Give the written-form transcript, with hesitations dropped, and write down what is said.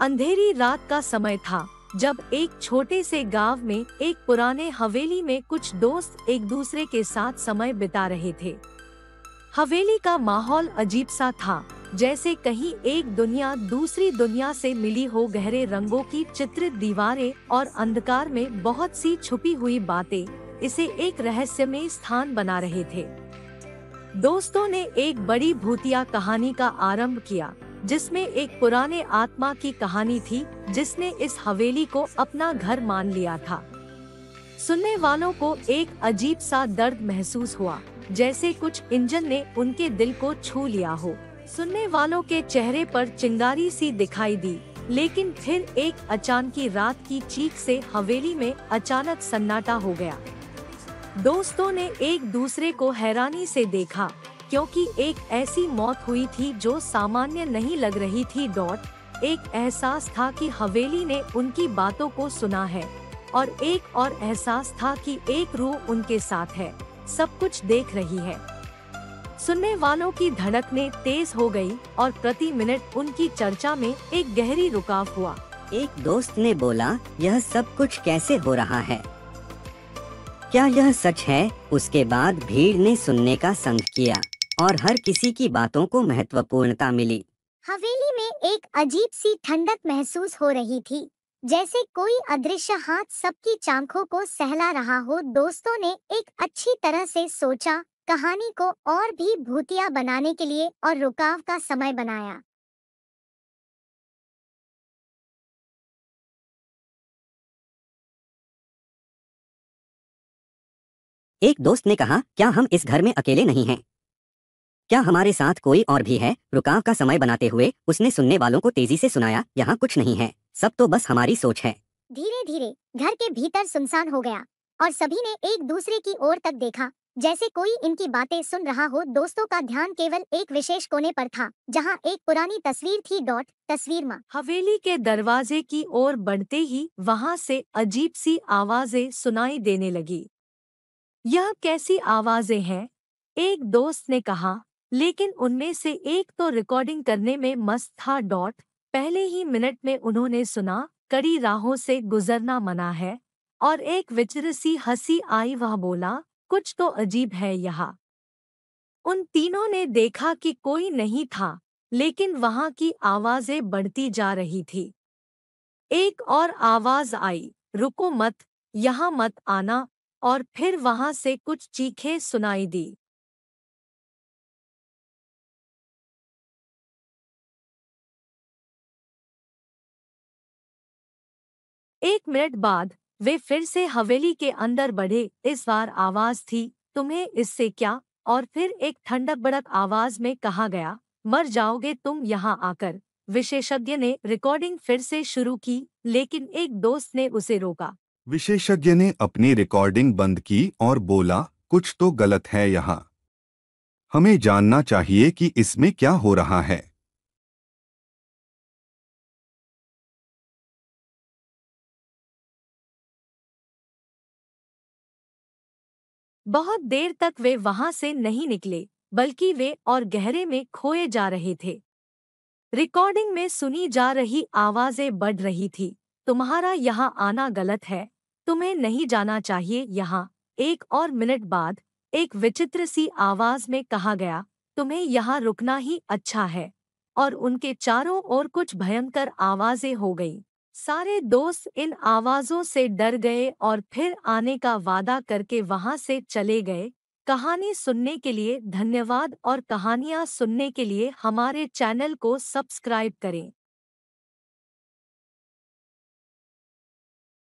अंधेरी रात का समय था जब एक छोटे से गांव में एक पुराने हवेली में कुछ दोस्त एक दूसरे के साथ समय बिता रहे थे। हवेली का माहौल अजीब सा था, जैसे कहीं एक दुनिया दूसरी दुनिया से मिली हो। गहरे रंगों की चित्रित दीवारें और अंधकार में बहुत सी छुपी हुई बातें इसे एक रहस्यमय स्थान बना रहे थे। दोस्तों ने एक बड़ी भूतिया कहानी का आरंभ किया, जिसमें एक पुराने आत्मा की कहानी थी जिसने इस हवेली को अपना घर मान लिया था। सुनने वालों को एक अजीब सा दर्द महसूस हुआ, जैसे कुछ इंजन ने उनके दिल को छू लिया हो। सुनने वालों के चेहरे पर चिंगारी सी दिखाई दी, लेकिन फिर एक अचानकी रात की चीख से हवेली में अचानक सन्नाटा हो गया। दोस्तों ने एक दूसरे को हैरानी से देखा, क्योंकि एक ऐसी मौत हुई थी जो सामान्य नहीं लग रही थी। एक एहसास था कि हवेली ने उनकी बातों को सुना है, और एक और एहसास था कि एक रूह उनके साथ है, सब कुछ देख रही है। सुनने वालों की धड़कनें तेज हो गई और प्रति मिनट उनकी चर्चा में एक गहरी रुकाव हुआ। एक दोस्त ने बोला, यह सब कुछ कैसे हो रहा है? क्या यह सच है? उसके बाद भीड़ ने सुनने का संग किया और हर किसी की बातों को महत्वपूर्णता मिली। हवेली में एक अजीब सी ठंडक महसूस हो रही थी, जैसे कोई अदृश्य हाथ सबकी चांखों को सहला रहा हो। दोस्तों ने एक अच्छी तरह से सोचा, कहानी को और भी भूतिया बनाने के लिए, और रुकाव का समय बनाया। एक दोस्त ने कहा, क्या हम इस घर में अकेले नहीं हैं? क्या हमारे साथ कोई और भी है? रुकाव का समय बनाते हुए उसने सुनने वालों को तेजी से सुनाया, यहाँ कुछ नहीं है, सब तो बस हमारी सोच है। धीरे धीरे घर के भीतर सुनसान हो गया और सभी ने एक दूसरे की ओर तक देखा, जैसे कोई इनकी बातें सुन रहा हो। दोस्तों का ध्यान केवल एक विशेष कोने पर था, जहाँ एक पुरानी तस्वीर थी। तस्वीर में हवेली के दरवाजे की ओर बढ़ते ही वहां से अजीब सी आवाजें सुनाई देने लगी। यह कैसी आवाजें हैं? एक दोस्त ने कहा, लेकिन उनमें से एक तो रिकॉर्डिंग करने में मस्त था। पहले ही मिनट में उन्होंने सुना, कड़ी राहों से गुजरना मना है, और एक विचित्र सी हंसी आई। वह बोला, कुछ तो अजीब है यहाँ। उन तीनों ने देखा कि कोई नहीं था, लेकिन वहां की आवाजें बढ़ती जा रही थी। एक और आवाज आई, रुको मत, यहाँ मत आना। और फिर वहां से कुछ चीखें सुनाई दी। एक मिनट बाद वे फिर से हवेली के अंदर बढ़े। इस बार आवाज थी, तुम्हें इससे क्या? और फिर एक ठंडक भड़क आवाज में कहा गया, मर जाओगे तुम यहाँ आकर। विशेषज्ञ ने रिकॉर्डिंग फिर से शुरू की, लेकिन एक दोस्त ने उसे रोका। विशेषज्ञ ने अपनी रिकॉर्डिंग बंद की और बोला, कुछ तो गलत है यहाँ। हमें जानना चाहिए कि इसमें क्या हो रहा है। बहुत देर तक वे वहां से नहीं निकले, बल्कि वे और गहरे में खोए जा रहे थे। रिकॉर्डिंग में सुनी जा रही आवाजें बढ़ रही थी, तुम्हारा यहाँ आना गलत है, तुम्हें नहीं जाना चाहिए यहाँ। एक और मिनट बाद एक विचित्र सी आवाज में कहा गया, तुम्हें यहाँ रुकना ही अच्छा है। और उनके चारों ओर कुछ भयंकर आवाजें हो गईं। सारे दोस्त इन आवाजों से डर गए और फिर आने का वादा करके वहां से चले गए। कहानी सुनने के लिए धन्यवाद, और कहानियाँ सुनने के लिए हमारे चैनल को सब्सक्राइब करें।